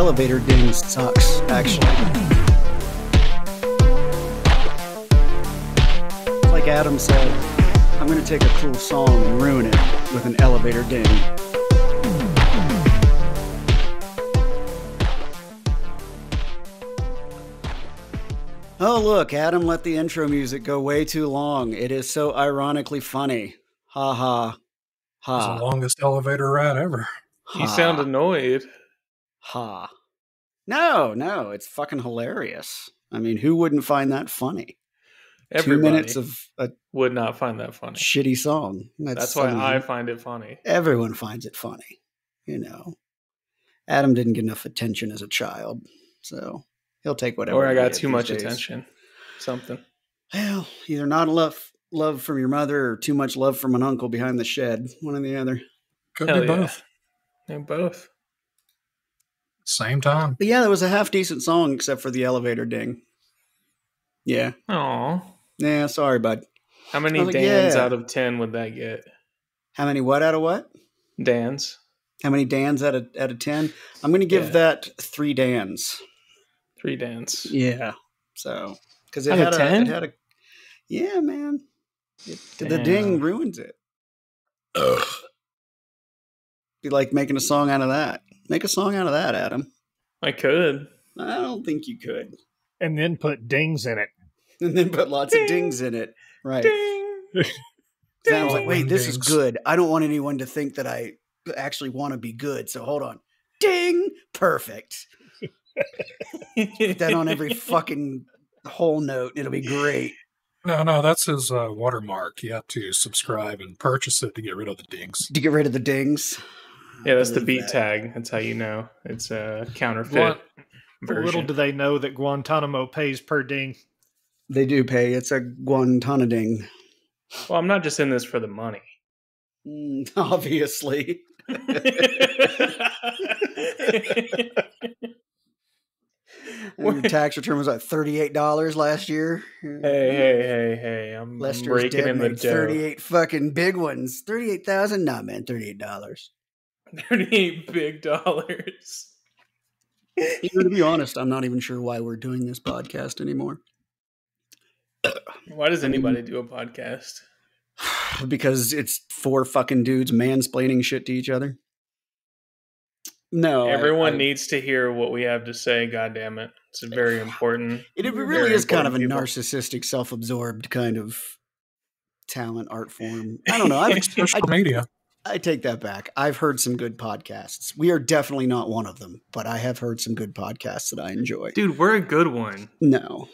elevator ding sucks, actually. Like Adam said, I'm going to take a cool song and ruin it with an elevator ding. Oh, look, Adam let the intro music go way too long. It is so ironically funny. Ha ha. Ha. It's the longest elevator ride ever. You sound annoyed. Ha. No, it's fucking hilarious. I mean, who wouldn't find that funny? Everybody 2 minutes of a would not find that funny. shitty song. That's why I find it funny. Everyone finds it funny. You know. Adam didn't get enough attention as a child, so he'll take whatever. Or I got too much attention. Something. Well, either not enough love from your mother or too much love from an uncle behind the shed. One or the other. Could Hell be yeah. both. Yeah, both. Same time. But yeah, that was a half decent song except for the elevator ding. Yeah. Aw. Yeah, sorry, bud. How many I was like, Dans yeah. out of 10 would that get? How many what out of what? Dans. How many Dans out of 10? I'm going to give that 3 Dans. 3 Dans. Yeah. So, because it Out had of 10? it had a, yeah, man. The ding ruins it. Ugh. Be like making a song out of that. Make a song out of that, Adam. I could. I don't think you could. And then put dings in it. And then put lots of dings in it. Right. Ding. Sounds like, wait, this is Dings. good. I don't want anyone to think that I actually want to be good. So hold on. Ding. Perfect. Put that on every fucking whole note. It'll be great. No, that's his watermark. You have to subscribe and purchase it to get rid of the dings. To get rid of the dings. Yeah, that's the Believe beat that. tag. That's how you know. It's a counterfeit Little version. do they know that Guantanamo pays per ding. They do pay. It's a Guantanading. Well, I'm not just in this for the money. Obviously. And your tax return was like $38 last year. Hey. I'm Lester's breaking dad in the made dough. 38 fucking big ones. 38,000? Nah, man, $38. 38 big dollars. You know, to be honest, I'm not even sure why we're doing this podcast anymore. Why does anybody do a podcast? Because it's 4 fucking dudes mansplaining shit to each other. No. Everyone needs to hear what we have to say, goddammit. It's very important. It Very really is kind of a important, narcissistic, self-absorbed kind of talent art form. I don't know. Social media. I take that back. I've heard some good podcasts. We are definitely not one of them, but I have heard some good podcasts that I enjoy. Dude, we're a good one. No,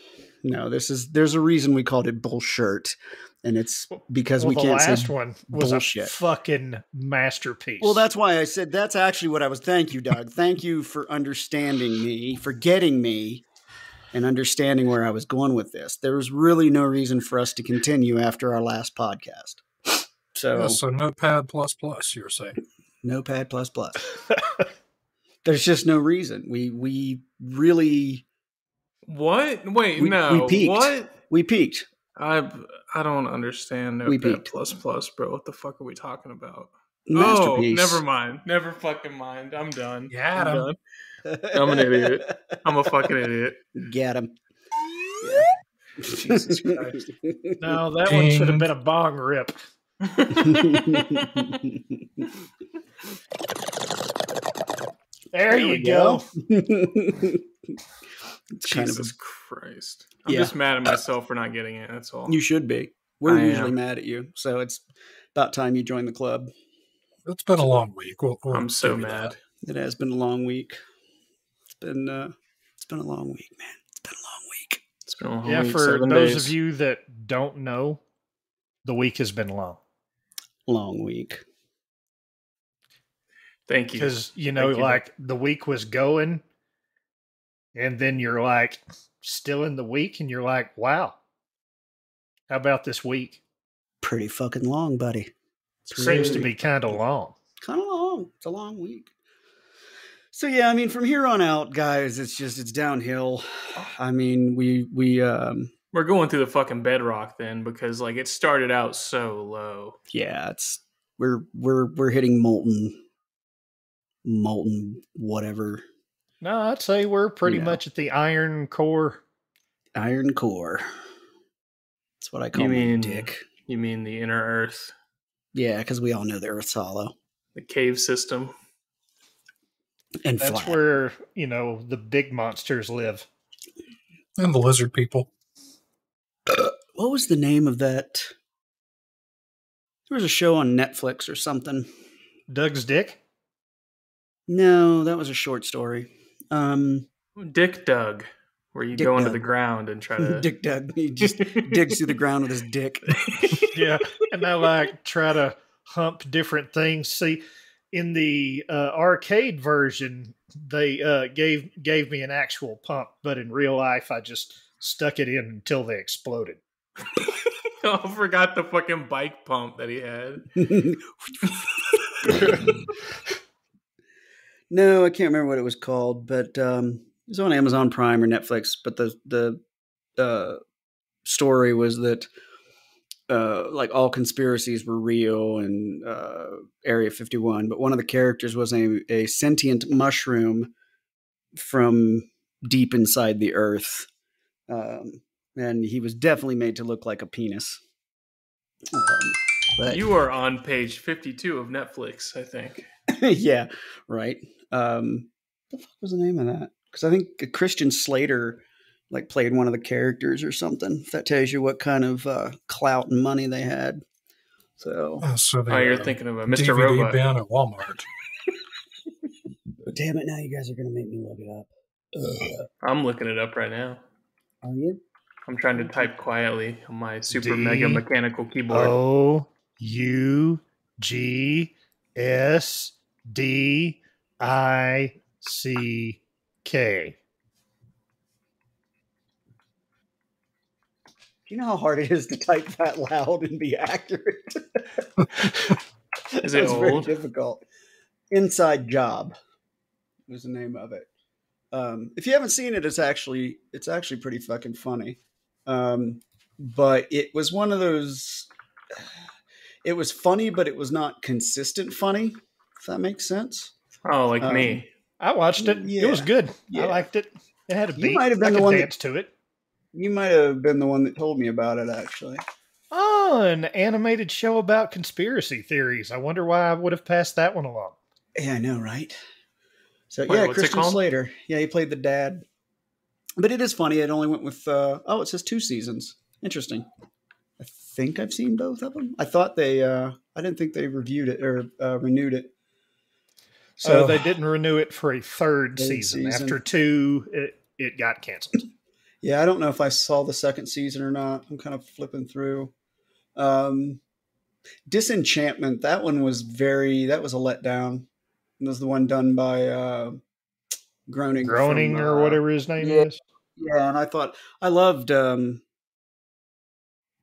there's a reason we called it Bullshirt, and it's because we can't say The last one was bullshit. a fucking masterpiece. Well, that's why I said that's actually what I was. Thank you, Doug. Thank you for understanding me, for getting me, and understanding where I was going with this. There was really no reason for us to continue after our last podcast. So, Yeah, so Notepad++, you're saying. Notepad++. There's just no reason. We really What? Wait, we no. peaked. What? We peaked. I don't understand We Notepad++, peaked. bro. What the fuck are we talking about? Masterpiece. Oh, never mind. Never fucking mind. I'm done. Yeah, I'm Adam. done. I'm an idiot. I'm a fucking idiot. Get him. Jesus Christ. No, that one should have been a bong rip. There you go. It's kind of Jesus Christ. I'm Yeah. just mad at myself for not getting it. That's all. you should be. We're I usually am. mad at you, so it's about time you join the club. It's been a long week. We'll I'm so give you mad. that. It has been a long week. It's been a long week, man. It's been a long week. It's been a long Yeah, week, for 7 those days. of you that don't know, the week has been long. Long week. Thank you. Because, you know, Thank you. like the week was going, and then you're like still in the week, and you're like, wow, how about this week? Pretty fucking long, buddy. Seems to be kind of long. Kind of long. It's a long week. So yeah, I mean, from here on out, guys, it's downhill. I mean, We're going through the fucking bedrock then, because like it started out so low. yeah, we're hitting molten whatever. No, I'd say we're pretty much at the iron core. Iron core. That's what I call my dick. You mean the inner Earth? Yeah, because we all know the Earth's hollow. The cave system. And that's flat. where, the big monsters live. And the lizard people. What was the name of that? There was a show on Netflix or something. Doug's Dick? No, that was a short story. Dick Doug, where you go into the ground and try to... Dick Doug. He just digs through the ground with his dick. Yeah, and I try to hump different things. See, in the arcade version, they gave me an actual pump, but in real life, I just stuck it in until they exploded. Oh, I forgot the fucking bike pump that he had. No, I can't remember what it was called, but it was on Amazon Prime or Netflix. But the story was that all conspiracies were real and Area 51, but one of the characters was a sentient mushroom from deep inside the earth. And he was definitely made to look like a penis. But you are on page 52 of Netflix, I think. Yeah, right. What the fuck was the name of that? Because I think Christian Slater played one of the characters or something. If that tells you what kind of clout and money they had. So you're thinking of a Mr. DVD Robot bin at Walmart. Damn it! Now you guys are gonna make me look it up. I'm looking it up right now. Are you? I'm trying to type quietly on my super mega mechanical keyboard. OUGSDICK. Do you know how hard it is to type that loud and be accurate? Is it old? Very difficult. Inside Job was the name of it. If you haven't seen it, it's actually pretty fucking funny. But it was one of those. It was funny, but it was not consistent funny. If that makes sense. Oh, like me. I watched it. Yeah. It was good. Yeah. I liked it. It had a beat. You might have been the one dance to it. You might have been the one that told me about it, actually. Oh, an animated show about conspiracy theories. I wonder why I would have passed that one along. Yeah, I know, right? So, yeah, Christian Slater. Yeah, he played the dad. But it is funny. It only went with, it says 2 seasons. Interesting. I think I've seen both of them. I thought I didn't think they reviewed it or renewed it. So they didn't renew it for a third season. After 2, it got canceled. Yeah, I don't know if I saw the second season or not. I'm kind of flipping through. Disenchantment, that one was a letdown. It was the one done by Groening or whatever his name is. Yeah, and I loved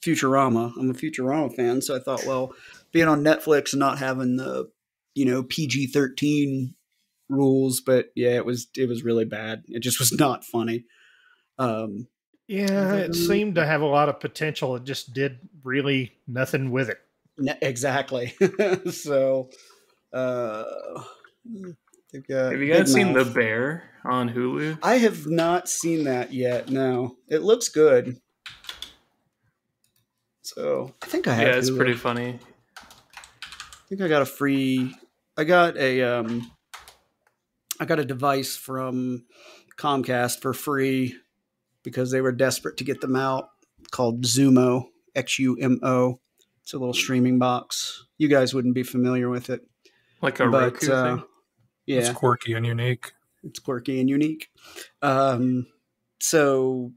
Futurama. I'm a Futurama fan, so I thought, well, being on Netflix and not having the, PG-13 rules, but yeah, it was really bad. It just was not funny. It seemed to have a lot of potential. It just did really nothing with it. Exactly. So, have you guys seen The Bear on Hulu? I have not seen that yet. No, it looks good. So I think I have. Yeah, it's Hulu. Pretty funny. I think I got I got a device from Comcast for free because they were desperate to get them out, called Xumo, Xumo. It's a little streaming box. You guys wouldn't be familiar with it. Like a Roku thing? Yeah. It's quirky and unique. So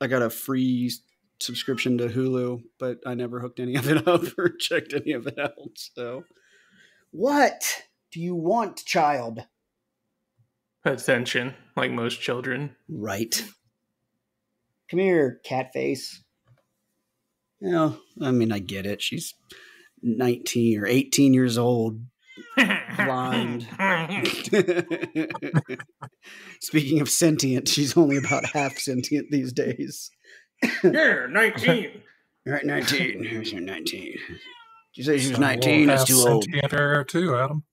I got a free subscription to Hulu, but I never hooked any of it up or checked any of it out. So what do you want, child? Attention, like most children. Right. Come here, cat face. I get it. She's 19 or 18 years old, blind. Speaking of sentient, she's only about half sentient these days. Yeah, 19. You're right, 19. Here's your 19. Did you say she was 19? That's too old. Sentient era too, Adam.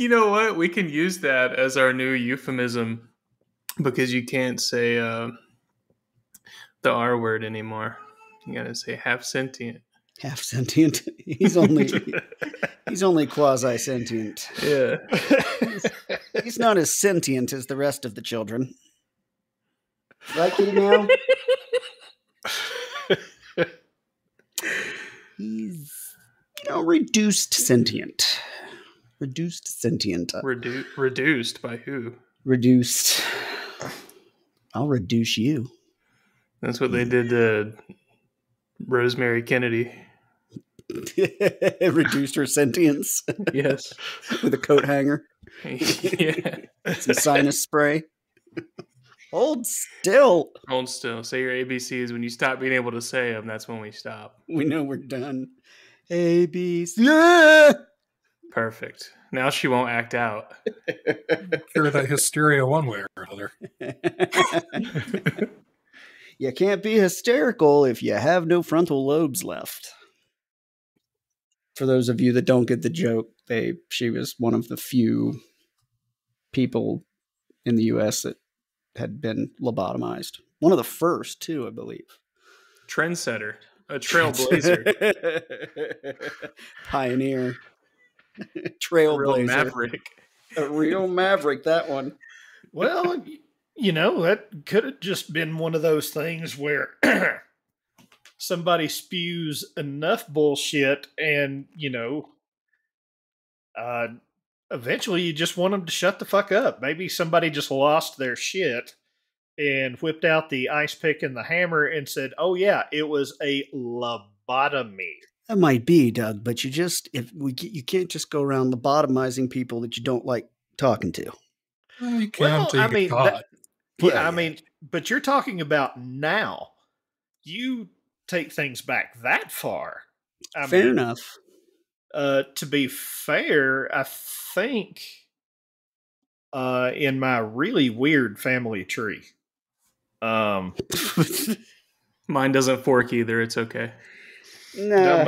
You know what? We can use that as our new euphemism because you can't say the R word anymore. You gotta say half sentient. Half sentient. He's only quasi sentient. Yeah. He's not as sentient as the rest of the children. Right, Kitty Meow? He's, reduced sentient. Reduced sentient. Reduced by who? Reduced. I'll reduce you. That's what they did to Rosemary Kennedy. Reduced her sentience. Yes. With a coat hanger. Yeah. Some sinus spray. Hold still. Hold still. Say your ABCs. When you stop being able to say them, that's when we stop. We know we're done. ABC. Yeah! Perfect. Now she won't act out. Cure that hysteria one way or another. You can't be hysterical if you have no frontal lobes left. For those of you that don't get the joke, she was one of the few people in the U.S. that had been lobotomized. One of the first, too, I believe. Trendsetter. A trailblazer. Pioneer. Trailblazer. Maverick. A real maverick, that one. Well, that could have just been one of those things where somebody spews enough bullshit and, eventually you just want them to shut the fuck up. Maybe somebody just lost their shit and whipped out the ice pick and the hammer and said, oh yeah, it was a lobotomy. That might be, Doug, but you can't just go around lobotomizing people that you don't like talking to. Well, you can get caught. But you're talking about now. You take things back that far. Fair enough. To be fair, I think in my really weird family tree. Mine doesn't fork either. It's okay. No,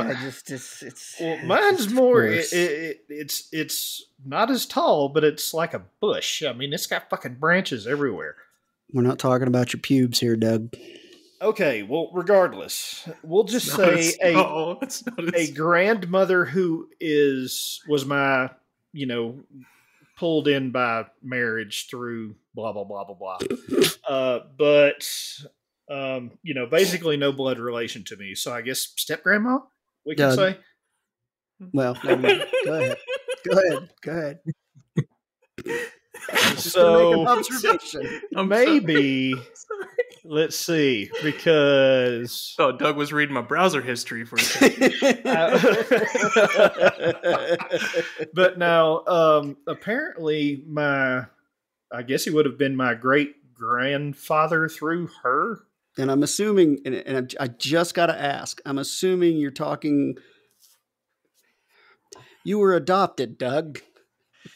mine's more. It's not as tall, but it's like a bush. I mean, it's got fucking branches everywhere. We're not talking about your pubes here, Doug. Okay, well, regardless, we'll just say a grandmother who was my, pulled in by marriage through blah blah blah blah blah. But basically no blood relation to me. So I guess step grandma, we can say. Well, go ahead. So observation. Maybe let's see, because Doug was reading my browser history for a second. But now apparently I guess he would have been my great grandfather through her. And I'm assuming, and I just got to ask, I'm assuming you're talking, you were adopted, Doug.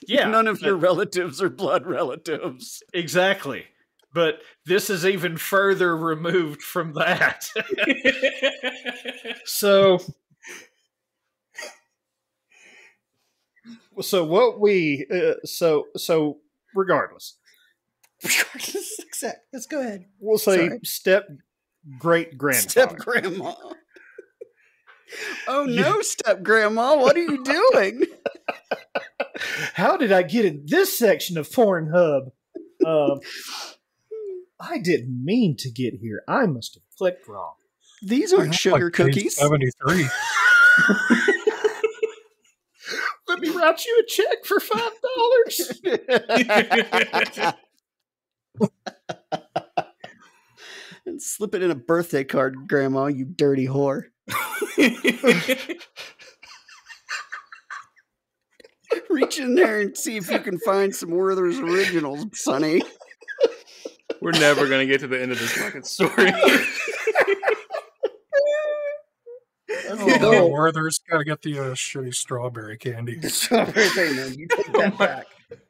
Yeah. None of your relatives are blood relatives. Exactly. But this is even further removed from that. So what regardless. Let's go ahead. We'll say step great grandfather. Step grandma. Oh no, step grandma, what are you doing? How did I get in this section of Pornhub? I didn't mean to get here. I must have clicked wrong. These aren't sugar cookies. 73. Let me write you a check for $5. And slip it in a birthday card, Grandma, you dirty whore. Reach in there and see if you can find some Werther's Originals, Sonny. We're never going to get to the end of this fucking story. Werther's got to get the shitty strawberry candy. The strawberry thing, man. You take that back.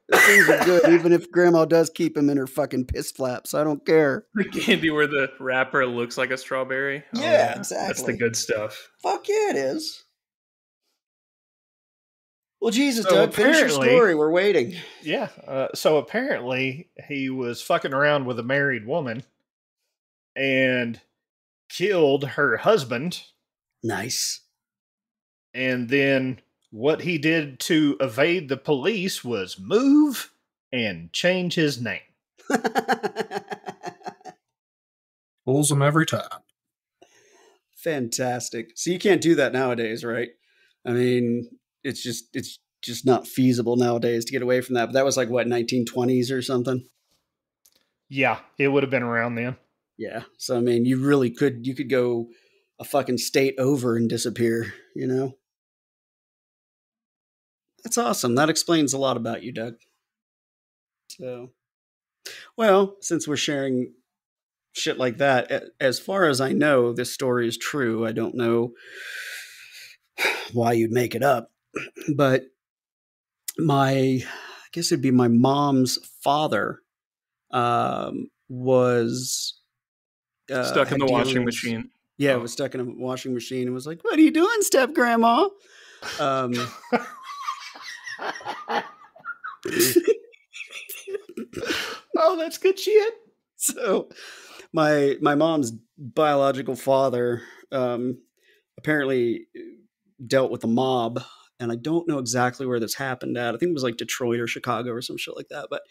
Those things are good, even if Grandma does keep them in her fucking piss flaps. I don't care. The candy where the wrapper looks like a strawberry? Yeah, exactly. That's the good stuff. Fuck yeah, it is. Well, Jesus, So Doug, finish your apparently- story. We're waiting. Yeah. So apparently he was fucking around with a married woman and killed her husband. Nice. And then what he did to evade the police was move and change his name. Fools them every time. Fantastic. So you can't do that nowadays, right? I mean, it's just not feasible nowadays to get away from that. But that was like what, 1920s or something? Yeah, it would have been around then. Yeah. So I mean, you could go a fucking state over and disappear, you know? That's awesome. That explains a lot about you, Doug. So, well, since we're sharing shit like that, as far as I know, this story is true. I don't know why you'd make it up, but I guess it'd be my mom's father, was Stuck in had the washing dealings- machine. Yeah, Oh. was stuck in a washing machine and was like, "What are you doing, step grandma?" Oh, that's good shit. So my mom's biological father apparently dealt with the mob, and I don't know exactly where this happened at. I think it was like Detroit or Chicago or some shit like that. But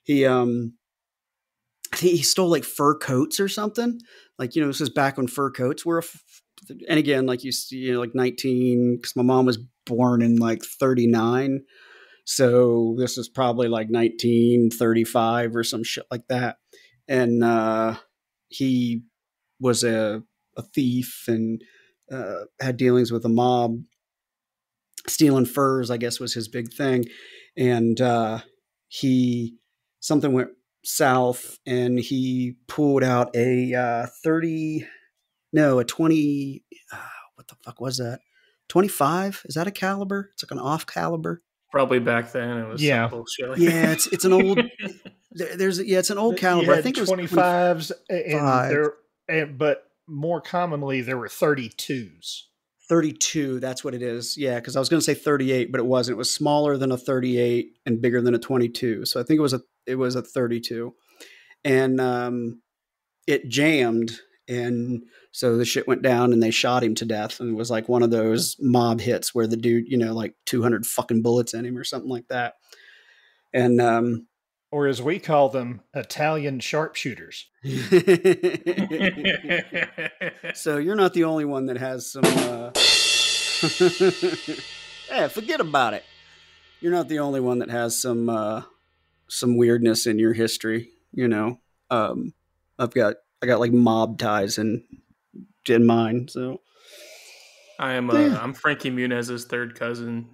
he I think he stole like fur coats or something. Like, you know, this is back when fur coats were and again, like you see, you know, like 19, because my mom was born in like 39. So this is probably like 1935 or some shit like that. And he was a thief and had dealings with the mob. Stealing furs, I guess, was his big thing. And something went south and he pulled out a 20, what the fuck was that? 25? Is that a caliber? It's like an off caliber. Probably back then it was Yeah. some bullshit. Like Yeah, it's an old. It's an old caliber. I think it was 25s, but more commonly there were 32s. 32. That's what it is. Yeah, because I was going to say 38, but it wasn't. It was smaller than a 38 and bigger than a 22. So I think it was a 32, and it jammed, and so the shit went down, and they shot him to death, and it was like one of those mob hits where the dude, you know, like 200 fucking bullets in him or something like that, and or as we call them, Italian sharpshooters. So you're not the only one that has some. Hey, forget about it. You're not the only one that has some weirdness in your history. You know, I got like mob ties in mine. So I'm Frankie Muniz's third cousin.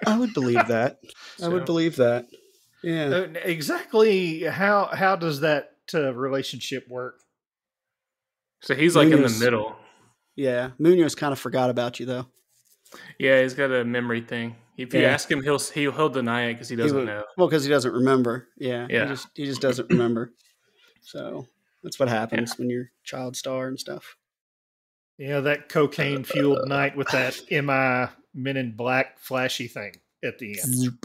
I would believe that. I would So- believe that. Yeah. Exactly how does that relationship work? So he's like in the Munoz. middle. Yeah. Munoz kind of forgot about you though. Yeah, he's got a memory thing. If you Yeah. ask him, he'll deny it because he doesn't know. Well, because he doesn't remember. Yeah. Yeah. He just doesn't remember. So that's what happens when you're child star and stuff. Yeah, that cocaine fueled night with that MI Men in Black flashy thing at the end.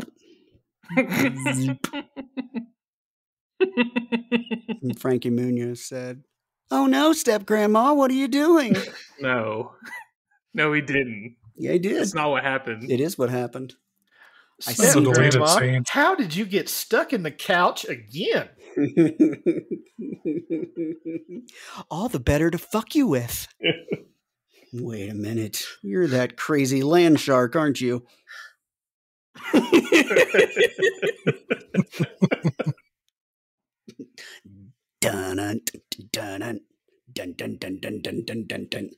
And Frankie Munoz said, "Oh no, step grandma, what are you doing?" No, he didn't. Yeah, he did. That's not what happened. It is what happened. I This is see, a deleted Grandma, scene. how did you get stuck in the couch again? All the better to fuck you with. Wait a minute. You're that crazy land shark, aren't you? Dun dun dun dun dun dun dun dun dun dun dun dun.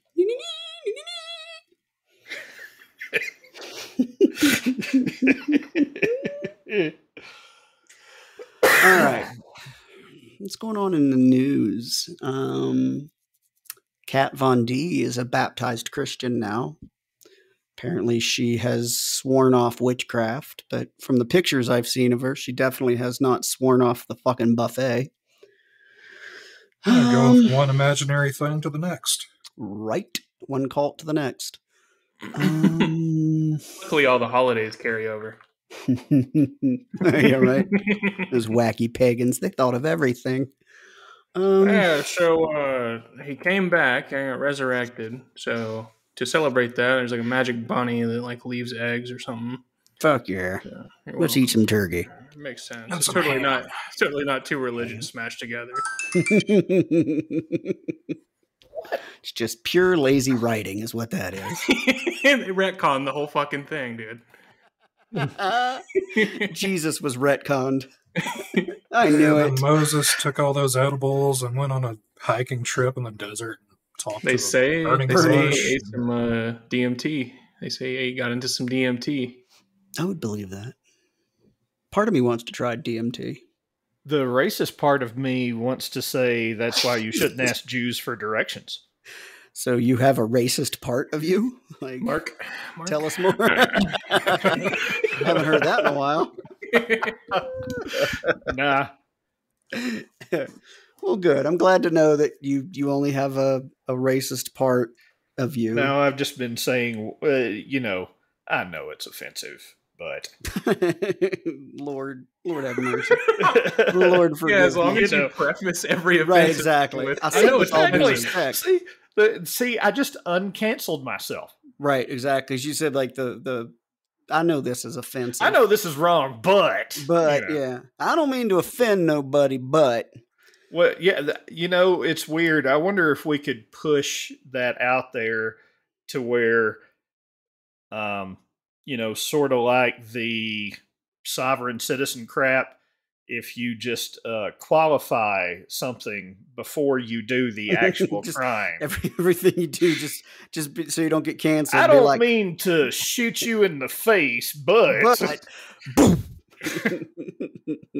All right. What's going on in the news? Kat Von D is a baptized Christian now. Apparently, she has sworn off witchcraft, but from the pictures I've seen of her, she definitely has not sworn off the fucking buffet. Going from one imaginary thing to the next. Right. One cult to the next. What Luckily, all the holidays carry over. Yeah, right. Those wacky pagans, they thought of everything. Yeah, so he came back and got resurrected. So to celebrate that, there's like a magic bunny that like leaves eggs or something. Fuck yeah. So, Let's eat some turkey. It makes sense. And It's some totally ham. not two religions smashed together. It's just pure lazy writing is what that is. They retconned the whole fucking thing, dude. Jesus was retconned. I knew And it. then Moses took all those edibles and went on a hiking trip in the desert and talked They to say the burning he bush. ate some DMT. They say he got into some DMT. I would believe that. Part of me wants to try DMT. The racist part of me wants to say that's why you shouldn't ask Jews for directions. So you have a racist part of you? Like, Mark. tell us more. Haven't heard that in a while. Nah. Well, good. I'm glad to know that you only have a racist part of you. No, I've just been saying, I know it's offensive, but Lord have mercy. Lord forgive Yeah, as long me. as you preface every offense. Right, exactly. With, I I said know with it's all due offensive. respect. See, I just uncanceled myself. Right, exactly. Because you said like the I know this is offensive. I know this is wrong, but yeah, I don't mean to offend nobody, but well, yeah, it's weird. I wonder if we could push that out there to where, sort of like the sovereign citizen crap. If you just qualify something before you do the actual crime. Everything you do just so you don't get canceled. I don't mean to shoot you in the face, but boom.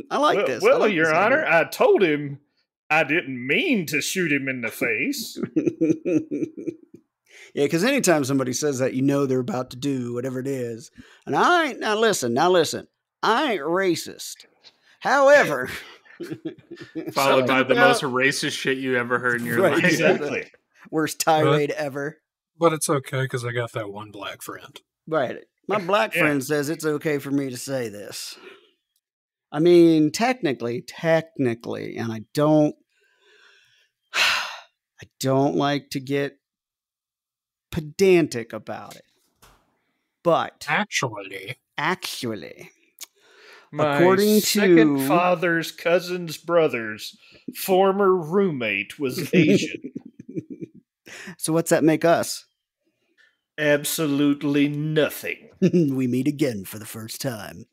I like this. Well, I like Your this Honor, idea. I told him I didn't mean to shoot him in the face. Yeah, because anytime somebody says that, they're about to do whatever it is. And now listen, I ain't racist. However, followed by the most racist shit you ever heard in your life. Exactly. Worst tirade ever. But it's okay because I got that one black friend. Right. My black friend says it's okay for me to say this. I mean, technically, and I don't like to get pedantic about it. But Actually, my according second to father's cousin's brother's former roommate was Asian. So what's that make us? Absolutely nothing. We meet again for the first time.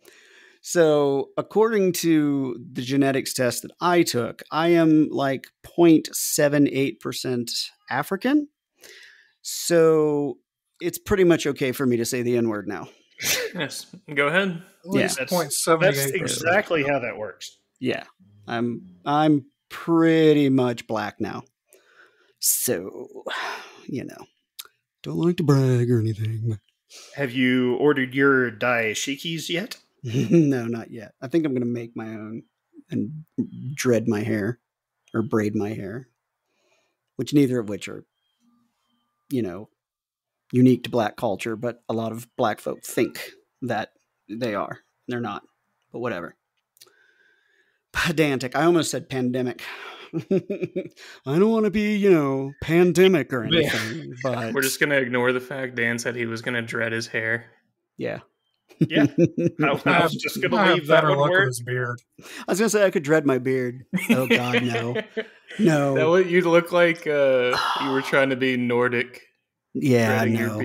So according to the genetics test that I took, I am like 0.78% African. So it's pretty much okay for me to say the N-word now. Yes, go ahead. Yeah, that's exactly how that works. Yeah, I'm pretty much black now. So, don't like to brag or anything. But Have you ordered your dashikis yet? no, not yet. I think I'm going to make my own and dread my hair or braid my hair, neither of which are, unique to black culture, but a lot of black folk think that they are. They're not, but whatever. Pedantic. I almost said pandemic. I don't want to be, pandemic or anything, but we're just going to ignore the fact Dan said he was going to dread his hair. Yeah. Yeah. I was just going to leave that one where his beard. I was going to say I could dread my beard. Oh, God, no. No. That what you'd look like you were trying to be Nordic. Yeah, no.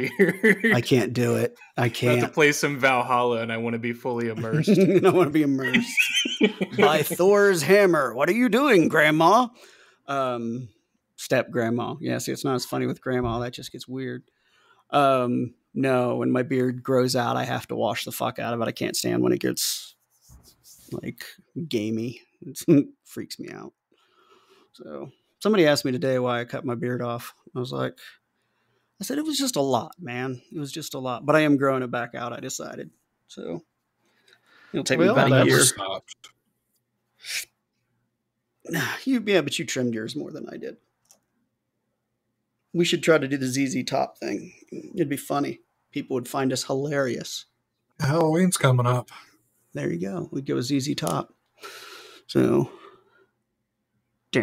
I can't do it. I can't. I have to play some Valhalla and I want to be fully immersed. I want to be immersed. By Thor's hammer. What are you doing, Grandma? Step grandma. Yeah, see, it's not as funny with grandma. That just gets weird. No, when my beard grows out, I have to wash the fuck out of it. I can't stand when it gets like gamey. It freaks me out. So somebody asked me today why I cut my beard off. I said, it was just a lot, man. It was just a lot. But I am growing it back out, I decided. So it'll take me about a year. Yeah, but you trimmed yours more than I did. We should try to do the ZZ Top thing. It'd be funny. People would find us hilarious. Halloween's coming up. There you go. We'd go ZZ Top. So. I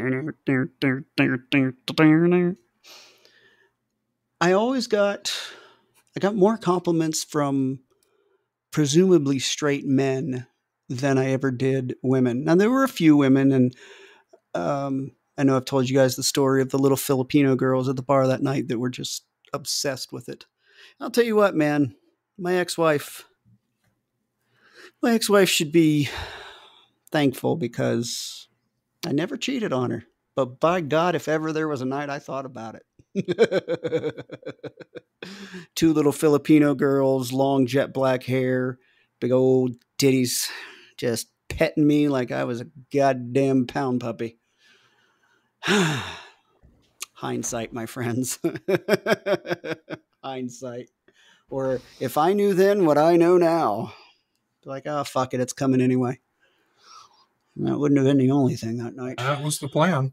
got more compliments from presumably straight men than I ever did women. Now, there were a few women, and I know I've told you guys the story of the little Filipino girls at the bar that night that were just obsessed with it. I'll tell you what, man, my ex-wife should be thankful because I never cheated on her. But by God, if ever there was a night I thought about it. Two little Filipino girls, long jet black hair, big old titties, just petting me like I was a goddamn pound puppy. Hindsight, my friends. Hindsight. Or if I knew then what I know now, like, oh, fuck it, it's coming anyway. And that wouldn't have been the only thing that night. That was the plan.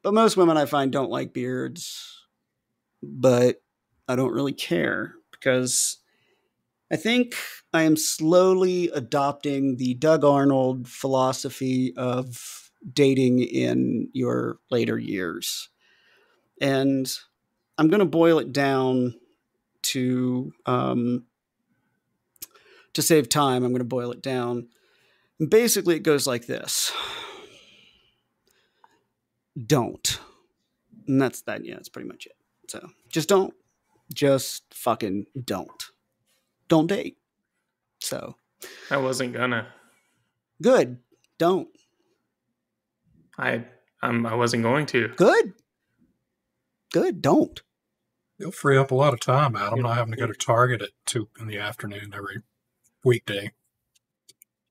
But most women I find don't like beards, but I don't really care because I think I am slowly adopting the Doug Arnold philosophy of dating in your later years. And I'm going to boil it down to save time. I'm going to boil it down. And basically, it goes like this. Don't. And that's that. Yeah, that's pretty much it. So just don't. Just fucking don't. Don't date. So. I wasn't gonna. Good. Don't. I wasn't going to. Good. Good. Don't. You'll free up a lot of time, Adam, not having to go to Target at 2 in the afternoon every weekday.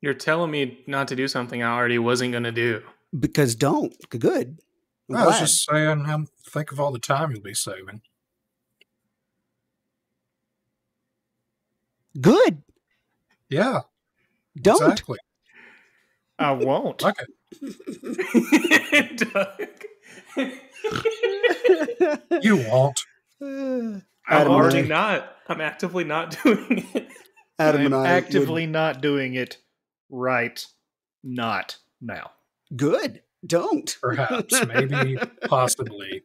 You're telling me not to do something I already wasn't going to do. Because don't. Good. I was just saying, think of all the time you'll be saving. Good. Yeah. Don't. Exactly. I won't. Okay. Doug. You won't. I'm actively not doing it. Adam and I actively not doing it right not now. Good. Don't. Perhaps. Maybe. Possibly.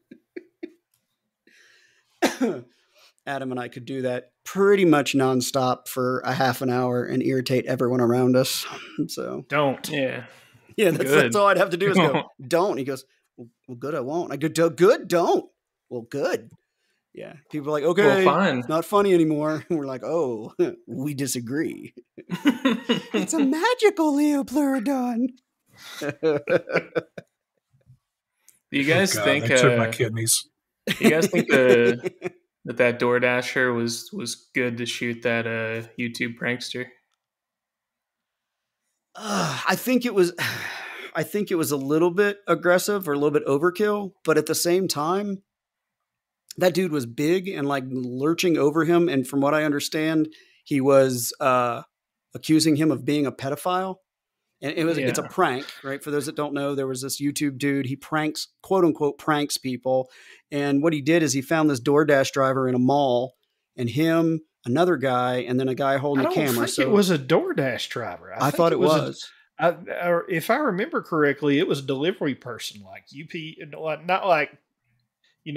Adam and I could do that pretty much nonstop for a half an hour and irritate everyone around us. So don't. Yeah. Yeah, that's all I'd have to do is go, don't. He goes, well, good, I won't. I go, good, don't. Well, good. Yeah. People are like, okay, well, fine. It's not funny anymore. And we're like, oh, we disagree. It's a magical Leopleurodon. Do you guys think they took my kidneys? You guys think that DoorDasher was good to shoot that YouTube prankster? I think it was a little bit aggressive or a little bit overkill, but at the same time, that dude was big and like lurching over him. And from what I understand, he was accusing him of being a pedophile. And it's a prank, right? For those that don't know, there was this YouTube dude. He pranks, quote unquote, pranks people. And what he did is he found this DoorDash driver in a mall, and him, another guy, and then a guy holding a camera. I think it was a DoorDash driver. I thought it was. If I remember correctly, it was a delivery person, like not like,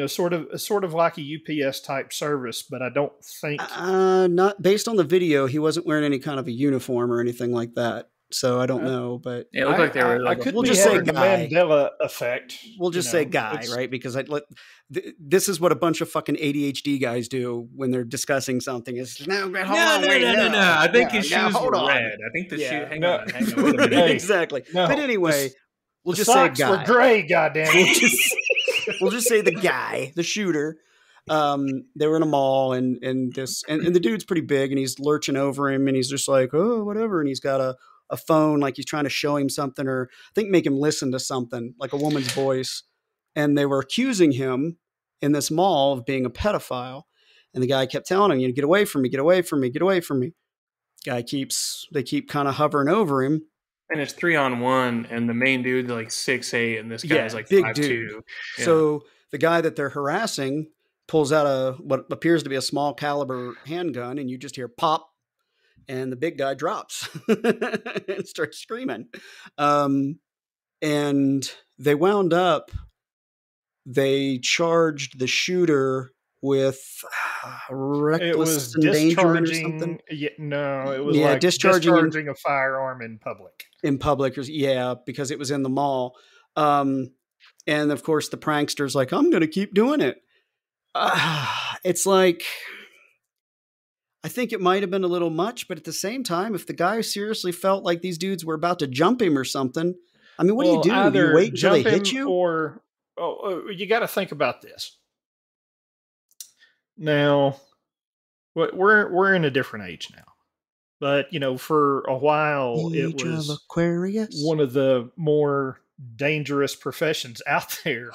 sort of like a UPS type service, but I don't think not based on the video. He wasn't wearing any kind of a uniform or anything like that. So I don't know, but it looked like they were. We'll just say the Mandela effect. We'll just say guy, right? Because this is what a bunch of fucking ADHD guys do when they're discussing something. Is no. I think his shoes were red. I think the shoe. Hang on. Wait a minute. Exactly. No, but anyway, we'll just say guy. Were gray. Goddamn. We'll just say the guy, the shooter. They were in a mall, and the dude's pretty big, and he's lurching over him, and he's just like, oh, whatever, and he's got a phone, like he's trying to show him something, or I think make him listen to something, like a woman's voice. And they were accusing him in this mall of being a pedophile. And the guy kept telling him, get away from me, get away from me, get away from me. They keep kind of hovering over him. And it's 3-on-1, and the main dude's like 6'8", and this guy's like big 5'2". dude. Yeah. So the guy that they're harassing pulls out what appears to be a small caliber handgun, and you just hear pop, and the big guy drops and starts screaming. And they charged the shooter with reckless endangerment or something. No, it was like discharging a firearm in public. In public, yeah, because it was in the mall. And of course, the prankster's like, I'm going to keep doing it. It's like, I think it might have been a little much, but at the same time, if the guy seriously felt like these dudes were about to jump him or something, I mean, what do you do? Either you wait until they hit you? Or you got to think about this. Now, we're in a different age now. But, for a while, it was Aquarius. One of the more dangerous professions out there,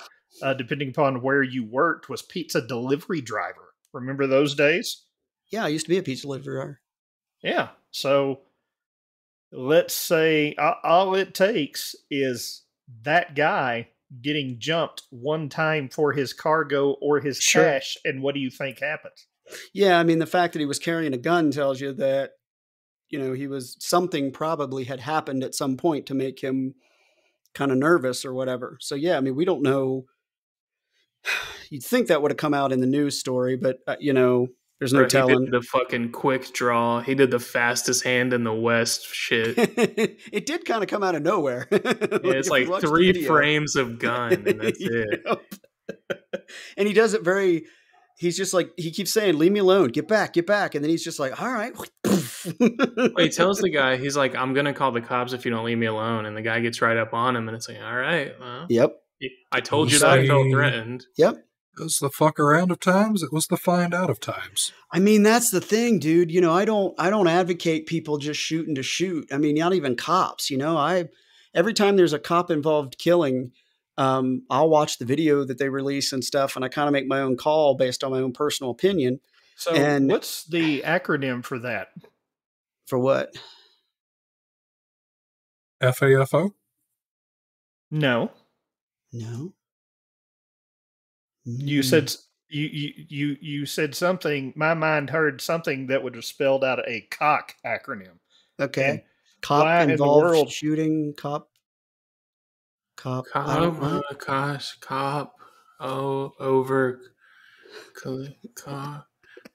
depending upon where you worked, was pizza delivery driver. Remember those days? Yeah, I used to be a pizza delivery driver. Yeah. So let's say all it takes is that guy getting jumped one time for his cargo or his cash. And what do you think happens? Yeah, I mean, the fact that he was carrying a gun tells you that, something probably had happened at some point to make him kind of nervous or whatever. So, yeah, I mean, we don't know. You'd think that would have come out in the news story, but, there's no telling. He did the fucking quick draw. He did the fastest hand in the West shit. It did kind of come out of nowhere. It's like 3 frames of gun, and that's it. And he does it he's just like, he keeps saying, leave me alone, get back. And then he's just like, all right. He tells the guy, he's like, I'm going to call the cops if you don't leave me alone. And the guy gets right up on him, and it's like, all right. Well, yep. I told you that I felt threatened. Yep. It was the fuck around of times. It was the find out of times. I mean, that's the thing, dude. I don't advocate people just shooting to shoot. I mean, not even cops. Every time there's a cop involved killing, I'll watch the video that they release and stuff, and I kind of make my own call based on my own personal opinion. So, what's the acronym for that? For what? FAFO? No. You said you said something. My mind heard something that would have spelled out a COCK acronym. Okay. And cop involved shooting. Cop. Cop. Over.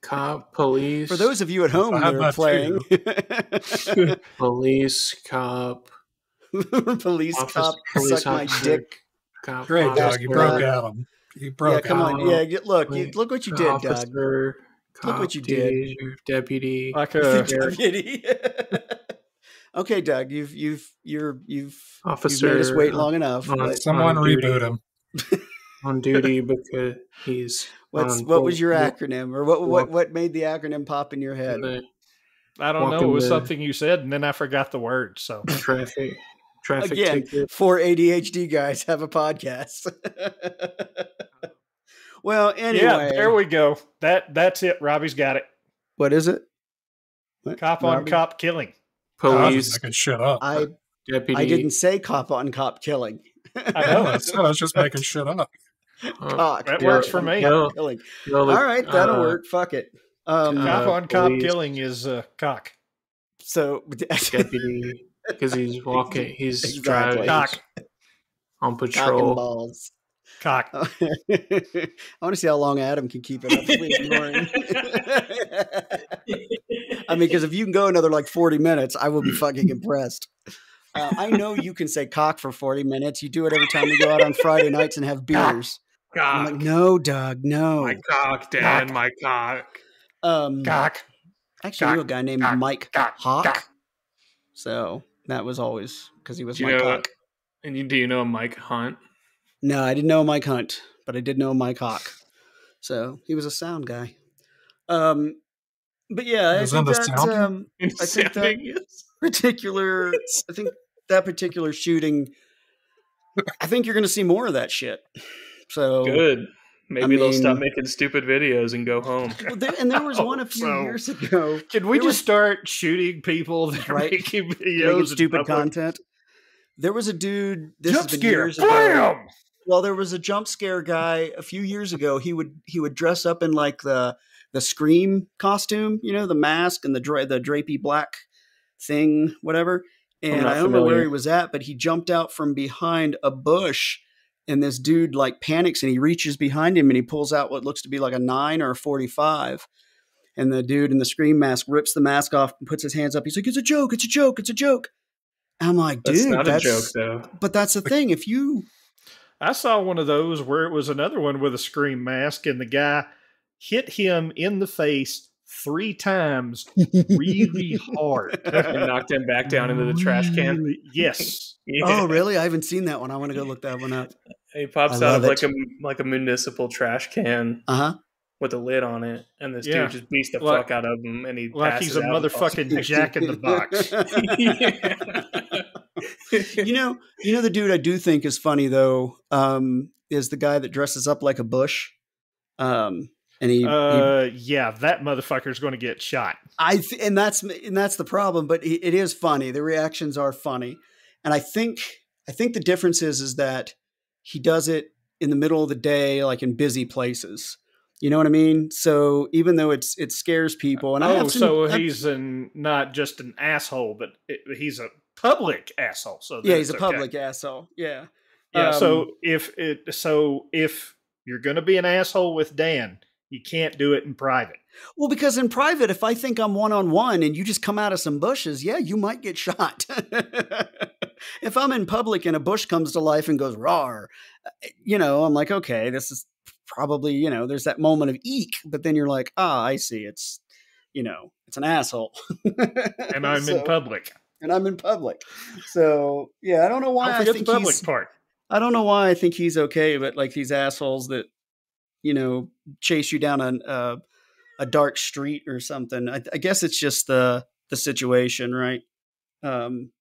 Cop. Police. For those of you at home that are playing. Police. Cop. Police. Office, cop. Police Suck officer, my dick. Cop. Great, Doug. You broke Adam. You broke come Adam. on. Yeah, look what you did, officer, Doug. Look what you did. Deputy. Like a deputy. Okay, Doug, you've officer made us wait long enough. Someone reboot him. On duty because he's. What was your acronym, or what made the acronym pop in your head? I don't know. It was something you said, and then I forgot the word. So traffic again, ticket. 4 ADHD guys have a podcast. Well, anyway, yeah, there we go. That's it. Robbie's got it. What is it? Cop on cop killing. Police. Making shit up. Deputy. I didn't say cop on cop killing. I know. I was just making shit up. Cock. That works for me. Killing. All right, that'll work. Fuck it. Cop on cop killing is cock. So deputy, because he's walking, he's exactly. driving Cock. on Cock and patrol. balls. Cock. I want to see how long Adam can keep it up. I mean, because if you can go another like 40 minutes, I will be fucking impressed. I know you can say cock for 40 minutes. You do it every time we go out on Friday nights and have beers. Cock. I'm like, no, Doug, no. My cock, Dad, my cock. Cock. Actually, I knew a guy named Mike Hawk. Cock. So that was always because he was my cock. And do you know Mike Hunt? No, I didn't know Mike Hunt, but I did know Mike Hawk. So he was a sound guy. But yeah, I think that particular shooting, I think you're going to see more of that shit. So good. Maybe they'll stop making stupid videos and go home. There was one a few years ago. Can we just start shooting people that are making videos making stupid content? There was a dude. This Jump has been scare. years ago. Blam! Well, there was a jump scare guy a few years ago. He would dress up in like the Scream costume, the mask and the drapey black thing, whatever. And I don't know where he was at, but he jumped out from behind a bush, and this dude like panics and he reaches behind him and he pulls out what looks to be like a 9 or a 45. And the dude in the Scream mask rips the mask off and puts his hands up. He's like, "It's a joke. It's a joke. It's a joke." I'm like, dude, that's not a joke though. But that's the thing. I saw one of those where it was another one with a Scream mask, and the guy hit him in the face 3 times really hard. And knocked him back down into the trash can. Yes. Yeah. Oh, really? I haven't seen that one. I want to go look that one up. He pops out of like a municipal trash can with a lid on it, and this dude just beats the fuck out of him, and he like he's a motherfucking Jack in the Box. The dude I do think is funny though is the guy that dresses up like a bush. And that motherfucker's going to get shot. And that's the problem. But it is funny. The reactions are funny, and I think the difference is that he does it in the middle of the day, like in busy places. You know what I mean? So even though it scares people, and he's not just an asshole, but he's a public asshole. So he's a public asshole. Yeah. Yeah. So if you're going to be an asshole with Dan, you can't do it in private. Well, because in private, if I think I'm one-on-one and you just come out of some bushes, you might get shot. If I'm in public and a bush comes to life and goes rawr, I'm like, okay, this is probably, there's that moment of eek, but then you're like, I see. It's an asshole. And I'm in public. And I'm in public. So, yeah, I don't know why I think the public part. I don't know why I think he's okay, but like these assholes that, chase you down a dark street or something. I guess it's just the situation, right? I'm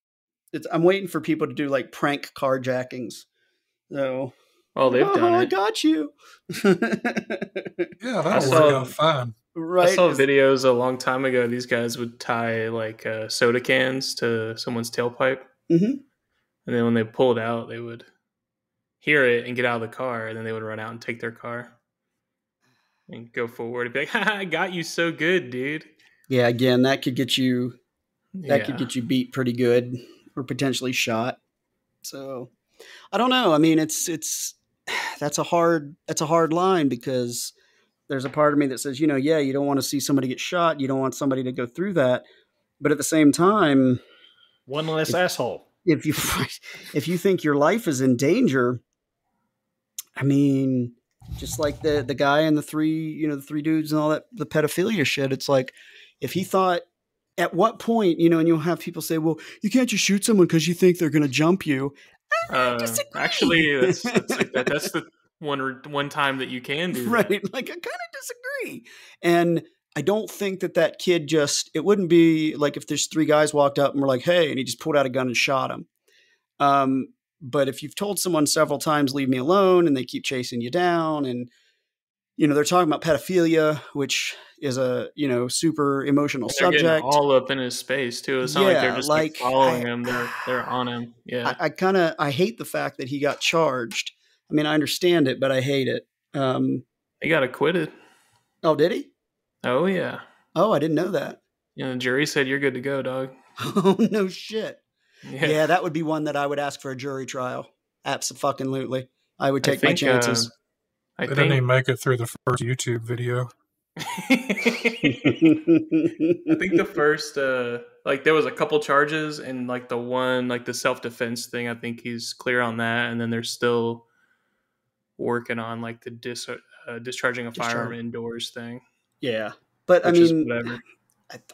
waiting for people to do like prank carjackings. So, they've done it. I got you. Yeah, that'll work out fine. Right. I saw videos a long time ago. These guys would tie like soda cans to someone's tailpipe. Mm-hmm. And then when they pulled out, they would hear it and get out of the car, and then they would run out and take their car and go forward and be like, I got you so good, dude. Yeah, again, that could get you could get you beat pretty good or potentially shot. So I don't know. I mean, that's a hard line, because there's a part of me that says, you don't want to see somebody get shot. You don't want somebody to go through that. But at the same time, one less asshole. If you think your life is in danger, I mean, just like the guy and the three dudes and all that, the pedophilia shit. It's like, if he thought, at what point, and you'll have people say, well, you can't just shoot someone because you think they're going to jump you. I disagree. Actually, that's the one time that you can do right. That. Like, I kind of disagree. And I don't think that kid it wouldn't be like if there's 3 guys walked up and were like, hey, and he just pulled out a gun and shot him. But if you've told someone several times, leave me alone, and they keep chasing you down, and, they're talking about pedophilia, which is a, super emotional subject. Getting all up in his space too. It's not like they're just following him. They're on him. Yeah. I hate the fact that he got charged. I mean, I understand it, but I hate it. He got acquitted. Oh, did he? Oh, yeah. Oh, I didn't know that. The jury said you're good to go, dog. Oh, no shit. Yeah, that would be one that I would ask for a jury trial. Absolutely. I would take my chances. I didn't even make it through the first YouTube video. I think the first, there was a couple charges, and like the one, like the self-defense thing, I think he's clear on that. And then they're still working on like the discharging a firearm indoors thing. Yeah. But I mean,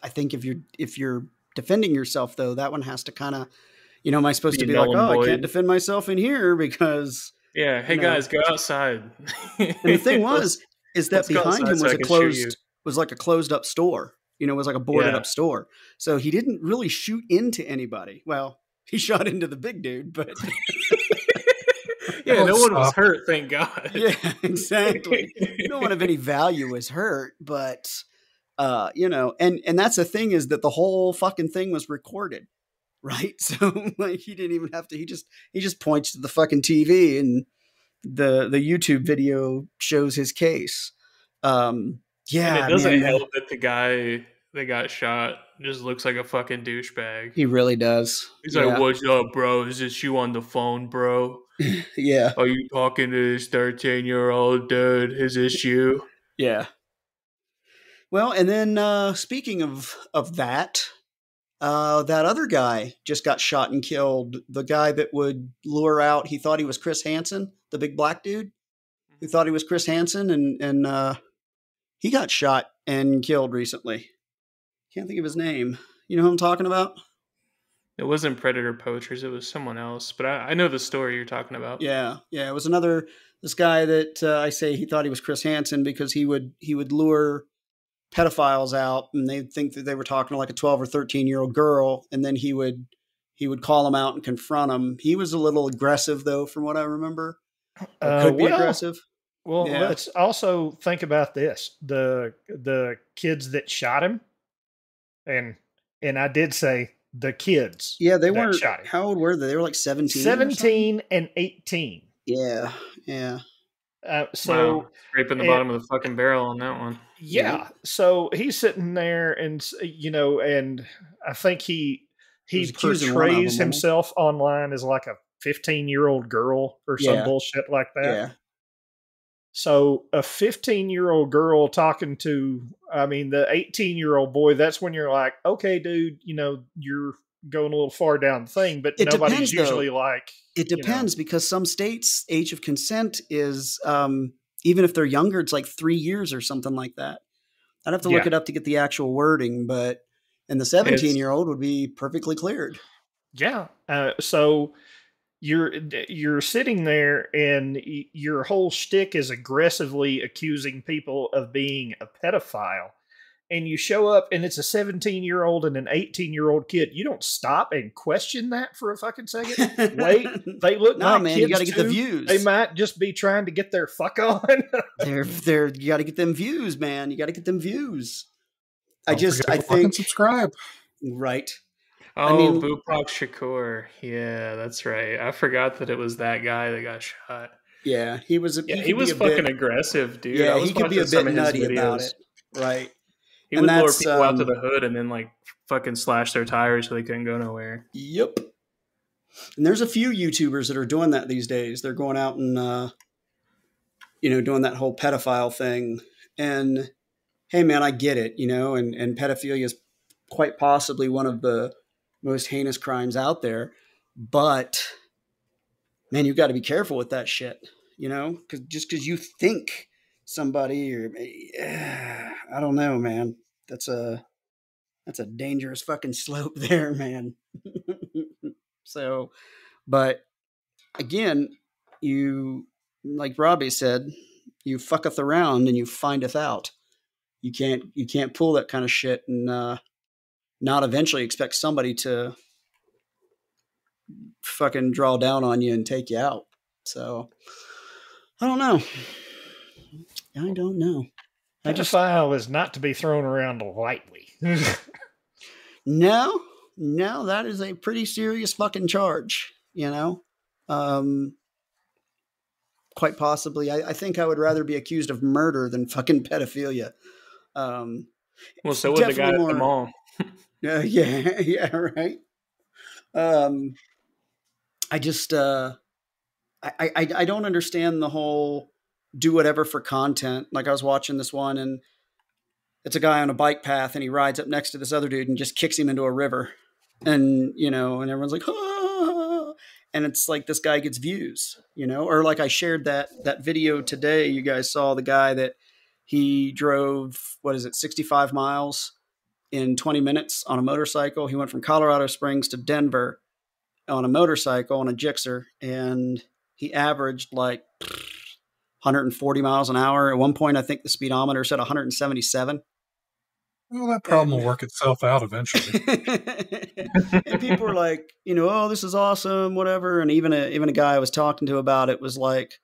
I think if you're defending yourself though, that one has to kind of, am I supposed to be like, I can't defend myself in here because. Yeah. Hey guys, go outside. And the thing is that behind him was like a closed up store, was like a boarded up store. So he didn't really shoot into anybody. Well, he shot into the big dude, but. Yeah, no one was hurt, thank God. Yeah, exactly. No one of any value was hurt, but, and that's the thing, is that the whole fucking thing was recorded, right? So like he didn't even have to, he just points to the fucking TV and, the YouTube video shows his case. Yeah, and it doesn't help that the guy that got shot just looks like a fucking douchebag. He really does. He's like, "What's up, bro? Is this you on the phone, bro? Yeah. Are you talking to this 13-year-old dude? Is this you?" Yeah. Well, and then speaking of that, that other guy just got shot and killed. The guy that would lure out, he thought he was Chris Hansen, the big black dude who thought he was Chris Hansen, and he got shot and killed recently. Can't think of his name. You know who I'm talking about? It wasn't Predator Poachers. It was someone else. But I know the story you're talking about. Yeah. It was this guy that I say he thought he was Chris Hansen because he would lure pedophiles out, and they'd think that they were talking to like a 12 or 13-year-old girl, and then he would call them out and confront them. He was a little aggressive, though, from what I remember. Could be aggressive. Well, let's also think about this: the kids that shot him, and I did say the kids. Yeah, they weren't. How old were they? They were like 17. 17 and 18. Yeah. So wow. Scraping the bottom of the fucking barrel on that one. Yeah. So he's sitting there, and and I think he portrays himself online as like a 15-year-old girl or some bullshit like that. Yeah. So a 15-year-old girl talking to, the 18-year-old boy, that's when you're like, okay, dude, you're going a little far down the thing, but nobody's usually like. It depends because some states' age of consent is, even if they're younger, it's like 3 years or something like that. I'd have to look it up to get the actual wording, but and the 17-year-old would be perfectly cleared. Yeah. So you're sitting there, and your whole shtick is aggressively accusing people of being a pedophile. And you show up, and it's a 17-year-old and an 18-year-old kid. You don't stop and question that for a fucking second. Wait, they look like kids. You got to get the views. They might just be trying to get their fuck on. You got to get them views, man. You got to get them views. I think subscribe. Right. Oh, Bupak Shakur. Yeah, that's right. I forgot that it was that guy that got shot. Yeah, he was. He was fucking aggressive, dude. Yeah, he could be a bit nutty about it. Right. He would lure people out to the hood and then like fucking slash their tires so they couldn't go nowhere. Yep. And there's a few YouTubers that are doing that these days. They're going out and doing that whole pedophile thing. And hey, man, I get it. And pedophilia is quite possibly one of the most heinous crimes out there. But man, you've got to be careful with that shit. Because you think somebody or I don't know, man. That's a dangerous fucking slope there, man. So, but again, you, like Robbie said, you fucketh around and you findeth out. You can't pull that kind of shit and not eventually expect somebody to fucking draw down on you and take you out. So, I don't know. Pedophile is not to be thrown around lightly. No, that is a pretty serious fucking charge, quite possibly. I think I would rather be accused of murder than fucking pedophilia. Well, so would the guy at the mall. Yeah, right. I just, I don't understand the whole do whatever for content. Like I was watching this one and it's a guy on a bike path and he rides up next to this other dude and just kicks him into a river. And, and everyone's like, ah! And it's like, this guy gets views, or like I shared that video today. You guys saw the guy that he drove, 65 miles in 20 minutes on a motorcycle. He went from Colorado Springs to Denver on a motorcycle on a Gixxer. And he averaged like 140 miles an hour. At one point, I think the speedometer said 177. Well, that problem will work itself out eventually. And people were like, oh, this is awesome, whatever. And even a guy I was talking to about it was like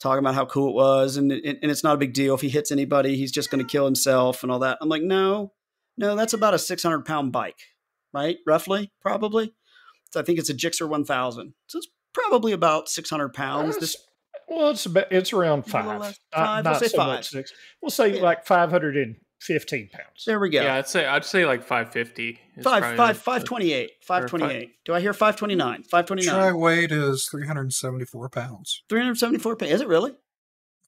talking about how cool it was. And it's not a big deal. If he hits anybody, he's just going to kill himself and all that. I'm like, no, that's about a 600-pound bike, right? Roughly, probably. So I think it's a Gixxer 1000. So it's probably about 600 pounds. Well, it's around five. Not We'll say so 5. much 6. We'll say like 515 pounds. There we go. Yeah, I'd say like 550. 528. 528. Do I hear 529? 529. Dry weight is 374 pounds. 374 pounds. Is it really?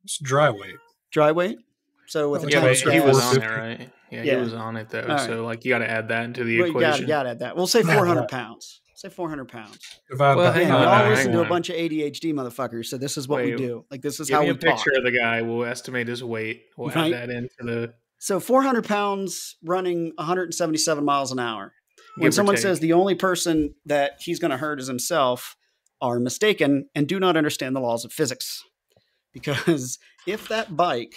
It's dry weight. Dry weight? So with a Yeah, tank but he was gas. on it, right? Yeah, he was on it though. Right. So like you got to add that into the Well, equation. you got to add that. We'll say 400 pounds. Say 400 pounds. Well, hang on, we all hang listen to a on. bunch of ADHD motherfuckers, so this is what we do. Like this is Give how me we a picture talk. of the guy. We'll estimate his weight. We'll Right. add that into the. So 400 pounds running 177 miles an hour. When Give or someone take. says the only person that he's going to hurt is himself, are mistaken and do not understand the laws of physics. Because if that bike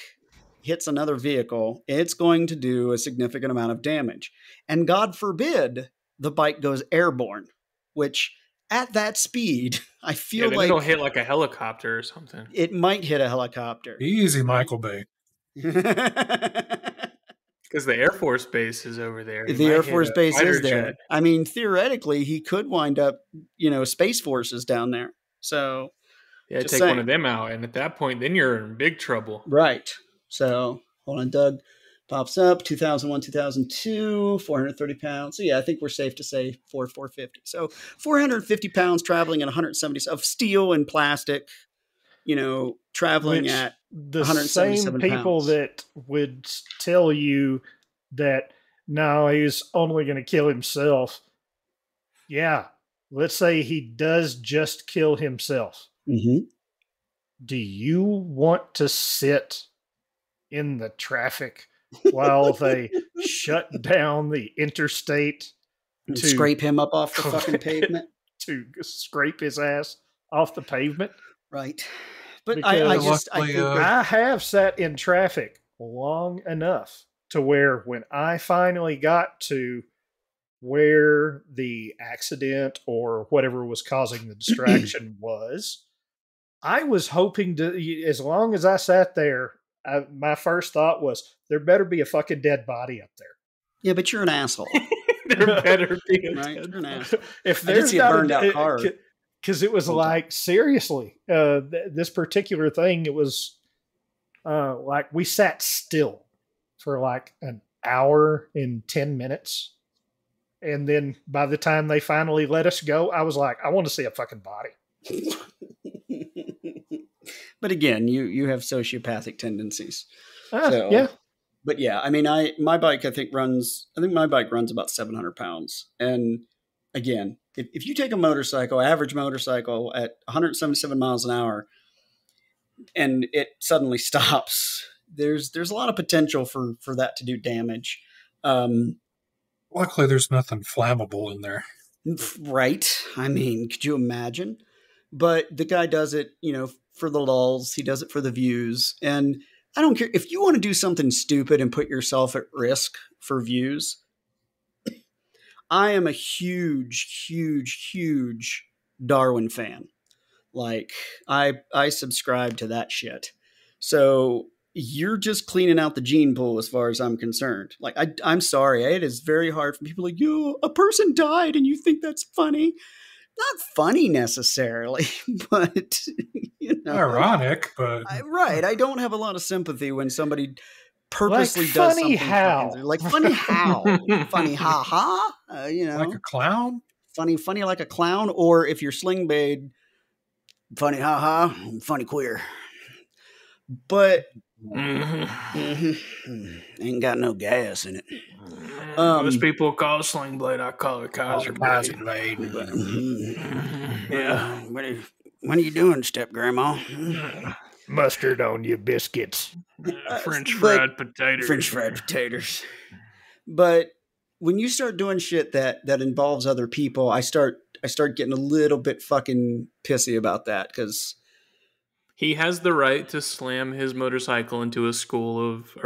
hits another vehicle, it's going to do a significant amount of damage. And God forbid the bike goes airborne, which at that speed, I feel like it'll hit like a helicopter or something. It might hit a helicopter. Easy, Michael Bay. Because the Air Force Base is over there. The Air Force Base is fighter there. jet. I mean, theoretically, he could wind up, Space Forces down there. So, Yeah, just take saying. one of them out, and at that point, then you're in big trouble. Right. So, hold on, Doug pops up 2001, 2002, 430 pounds. So, yeah, I think we're safe to say 450. So, 450 pounds traveling at 170 of steel and plastic, traveling Which at the 177 same people pounds. that would tell you that no, he's only going to kill himself. Yeah, let's say he does just kill himself. Mm-hmm. Do you want to sit in the traffic while they shut down the interstate And scrape him up off the fucking pavement? To scrape his ass off the pavement? Right. But Because I I have sat in traffic long enough to where when I finally got to where the accident or whatever was causing the distraction was, I was hoping to, as long as I sat there, my first thought was, there better be a fucking dead body up there. Yeah, but you're an asshole. There better be a Right? dead You're an asshole. If I did there's see a not burned out car. Because it was like, seriously, this particular thing, it was like we sat still for like an hour and 10 minutes. And then by the time they finally let us go, I was like, I want to see a fucking body. But again, you have sociopathic tendencies. Yeah. But yeah, I mean, my bike I think my bike runs about 700 pounds. And again, if you take a average motorcycle at 177 miles an hour, and it suddenly stops, there's a lot of potential for that to do damage. Luckily, there's nothing flammable in there. Right. I mean, could you imagine? But the guy does it, for the lulls. He does it for the views. And I don't care. If you want to do something stupid and put yourself at risk for views, I am a huge, huge, huge Darwin fan. Like, I subscribe to that shit. So you're just cleaning out the gene pool as far as I'm concerned. Like, I'm sorry. It is very hard for people like, a person died and you think that's funny. Not funny necessarily, but, Ironic, but... Right. I don't have a lot of sympathy when somebody purposely like does funny something. How? Like, funny how? Funny ha-ha? Like a clown? Funny like a clown, or if you're Sling Blade, funny ha-ha, funny queer. But ain't got no gas in it. Most people call it Sling Blade. I call it Kaiser Blade. Yeah. What are you doing, step grandma? Mustard on your biscuits. French fried potatoes. French fried potatoes. But when you start doing shit that involves other people, I start getting a little bit fucking pissy about that, because he has the right to slam his motorcycle into a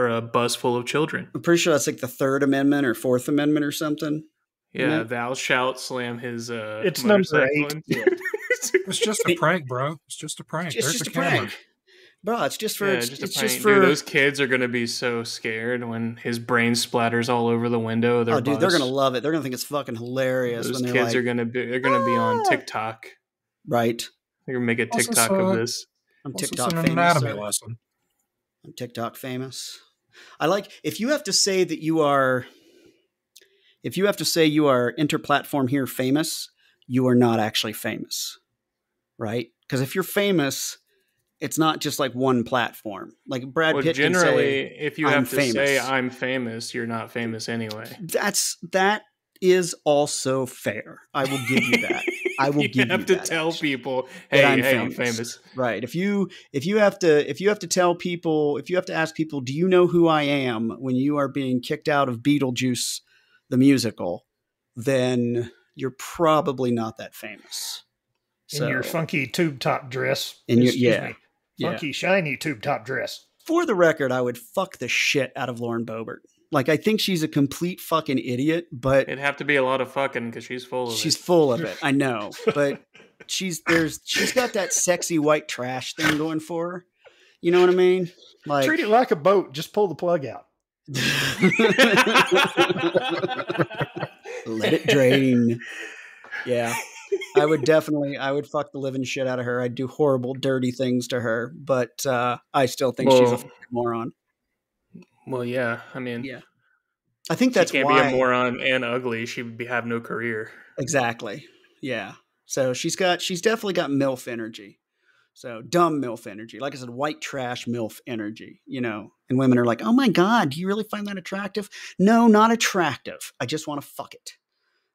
a bus full of children. I'm pretty sure that's like the Third Amendment or Fourth Amendment or something. Yeah, thou shalt slam his it's motorcycle number 8. into- It's just a prank, bro. It's just a prank. It's There's just a a camera. prank. Bro, it's just for Just for those kids are gonna be so scared when his brain splatters all over the window of their bus. They're gonna love it. They're gonna think it's fucking hilarious. Those when they're kids like, are gonna be on TikTok. right. They're gonna make a Also TikTok saw of it. this. I'm This TikTok is an famous. anatomy Sir. lesson. I'm TikTok famous. I like if you have to say that you are. If you have to say you are interplatform here famous, you are not actually famous, right? Because if you're famous, it's not just like one platform. Like Brad Pitt can generally, say, if you I'm have to say famous. I'm famous, you're not famous anyway. That is also fair. I will give you that. I will give you that. You have to tell people, that hey, I'm famous. Right. If you have to tell people, if you have to ask people, do you know who I am when you are being kicked out of Beetlejuice the musical, then you're probably not that famous. In your funky tube top dress. Funky, shiny tube top dress. For the record, I would fuck the shit out of Lauren Boebert. Like, I think she's a complete fucking idiot, but it'd have to be a lot of fucking because she's full of it. She's full of it. I know, but she's got that sexy white trash thing going for her. You know what I mean? Like, treat it like a boat. Just pull the plug out. Let it drain. Yeah. I would fuck the living shit out of her. I'd do horrible, dirty things to her, but I still think she's a fucking moron. Well, yeah. I mean, yeah. I think that's why. She can't be a moron and ugly. She would have no career. Exactly. Yeah. So she's definitely got MILF energy. So dumb MILF energy. Like I said, white trash MILF energy, you know, and women are like, oh my God, do you really find that attractive? No, not attractive. I just want to fuck it.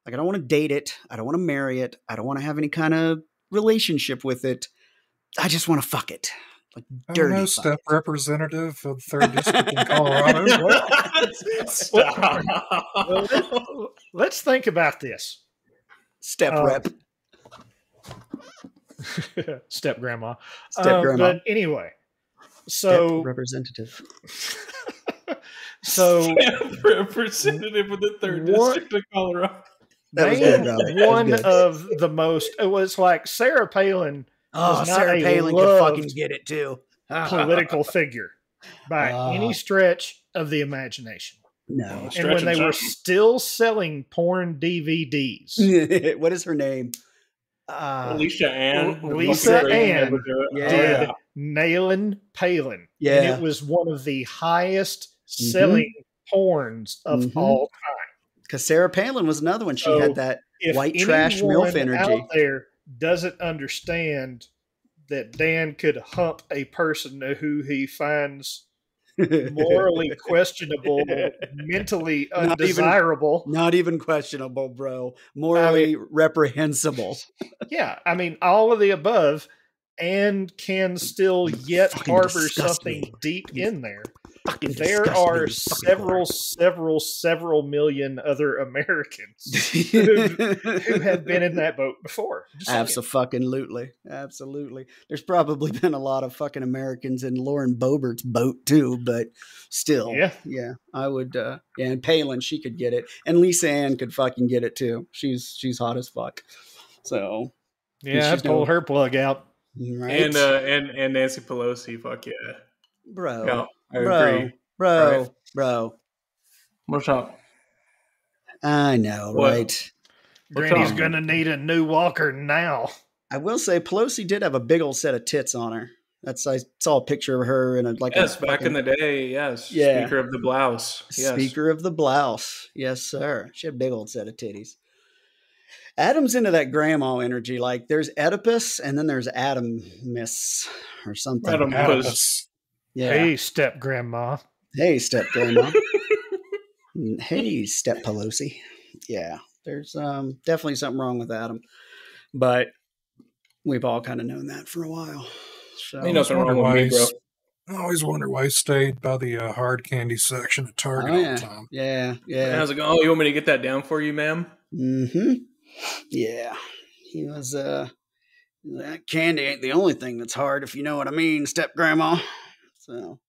Like, I don't want to date it. I don't want to marry it. I don't want to have any kind of relationship with it. I just want to fuck it. Like, dirty. No step representative of 3rd District in Colorado. Stop. Let's think about this. Step rep. Step grandma. Step grandma. But anyway, so step representative. So step representative of the 3rd District of Colorado. That was good, one of the most. It was like Sarah Palin. Oh, Sarah Palin could fucking get it too. Political figure by any stretch of the imagination. No. And when they were still selling porn DVDs. What is her name? Lisa Ann. Lisa Ann did Yeah. Nailin' Palin. Yeah. And it was one of the highest selling porns of all time. Because Sarah Palin was another one. She had that white trash MILF energy. Out there doesn't understand that Dan could hump a person who he finds morally questionable, mentally undesirable. Not even questionable, bro. Morally reprehensible. Yeah, I mean, all of the above, and can still yet harbor something deep in there. There are several million other Americans who have been in that boat before. Absolutely. There's probably been a lot of fucking Americans in Lauren Boebert's boat too, but still, yeah, I would. And Palin, she could get it, and Lisa Ann could fucking get it too. She's hot as fuck. So yeah, I'd pull her plug out. Right? And Nancy Pelosi, fuck yeah, bro. No. I agree. Bro. What's up? I know, right? Granny's gonna need a new walker now. I will say Pelosi did have a big old set of tits on her. I saw a picture of her in back in the day, yes. Yeah. Speaker of the blouse. Yes. Speaker of the blouse. Yes, sir. She had a big old set of titties. Adam's into that grandma energy. Like, there's Oedipus and then there's Adamus or something. Oedipus. Yeah. Hey, step grandma. Hey, step grandma. Hey, step Pelosi. Yeah, there's definitely something wrong with Adam, but we've all kind of known that for a while. So ain't nothing wrong with me, bro. I always wonder why he stayed by the hard candy section at Target all the time. Yeah. How's it going? Oh, you want me to get that down for you, ma'am? Mm-hmm. Yeah, he was. That candy ain't the only thing that's hard, if you know what I mean, step grandma. So,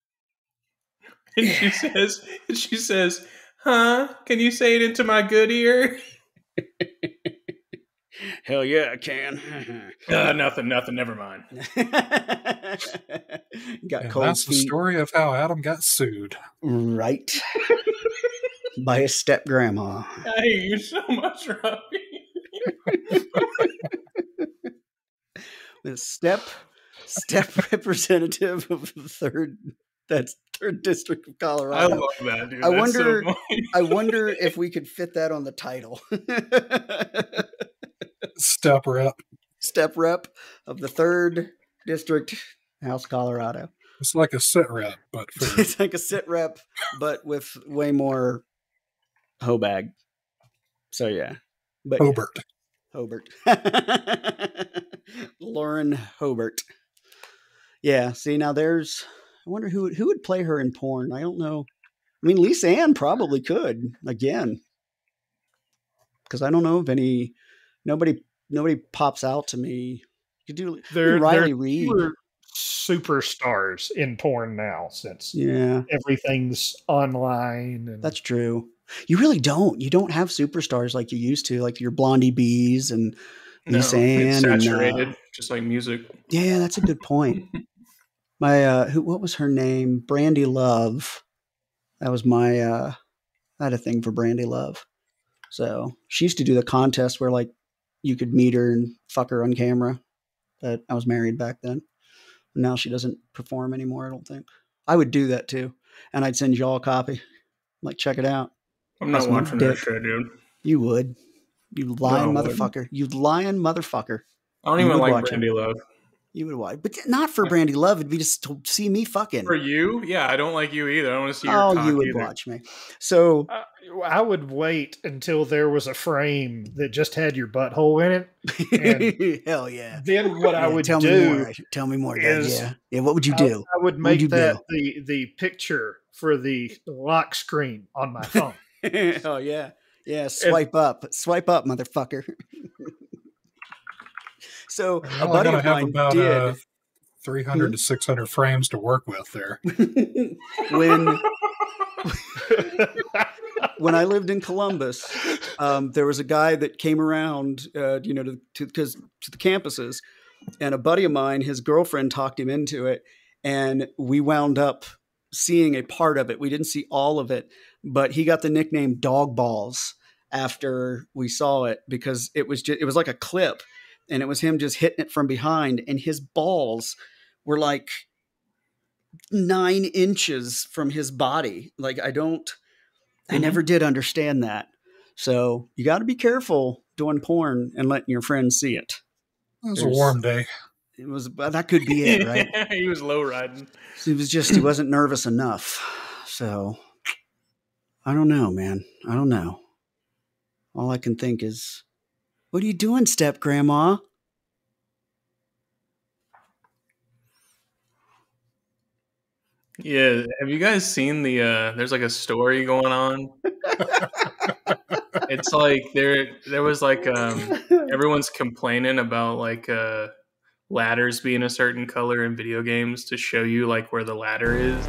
and she says, huh? Can you say it into my good ear? Hell yeah, I can. Nothing. Never mind. Got cold that's feet. The story of how Adam got sued. Right. By his step grandma. I hate you so much, Robbie. The step Step representative of the third district of I Colorado. love that, dude. I That's wonder. so funny. I wonder if we could fit that on the title. Step rep. Step rep of the third district, House, Colorado. It's like a sit rep, but for It's like a sit rep, but with way more hoe bag. So yeah, but Hobart. Hobart. Lauren Hobart. Yeah. See, now I wonder who would play her in porn. I don't know. I mean, Lisa Ann probably could again, because I don't know of any. Nobody pops out to me. You do Riley Reid. Superstars in porn now, since Yeah, everything's online. And that's true. You really don't. You don't have superstars like you used to, like your Blondie Bees and Lisa Ann. It's saturated, just like music. Yeah, that's a good point. My what was her name? Brandy Love. That was my I had a thing for Brandy Love. So she used to do the contest where like you could meet her and fuck her on camera. But I was married back then. Now she doesn't perform anymore, I don't think. I would do that too. And I'd send y'all a copy. Like, check it out. I'm not watching that shit, dude. You would. You lying motherfucker. You lying motherfucker. I don't even like Brandy Love. You would watch. But not for Brandy Love. It'd be just to see me fucking. For you? Yeah, I don't like you either. I don't want to see your cock you would either. Watch me. So I would wait until there was a frame that just had your butthole in it. Hell yeah. Then what I would tell me more, Doug. Yeah. What would you do? I would make that the picture for the lock screen on my phone. Oh yeah. Yeah. Swipe up, motherfucker. So a buddy of mine did 300 to 600 frames to work with there. When I lived in Columbus, there was a guy that came around, to the campuses, and a buddy of mine, his girlfriend talked him into it, and we wound up seeing a part of it. We didn't see all of it, but he got the nickname Dog Balls after we saw it because it was like a clip, and it was him just hitting it from behind, and his balls were like 9 inches from his body. Like I never did understand that. So you got to be careful doing porn and letting your friends see it. It was a warm day. It was, that could be it, right? He was low riding. He wasn't nervous enough. So I don't know, man. I don't know. All I can think is, what are you doing, step grandma? Yeah, have you guys seen there's like a story going on? It's like there was like everyone's complaining about like ladders being a certain color in video games to show you like where the ladder is.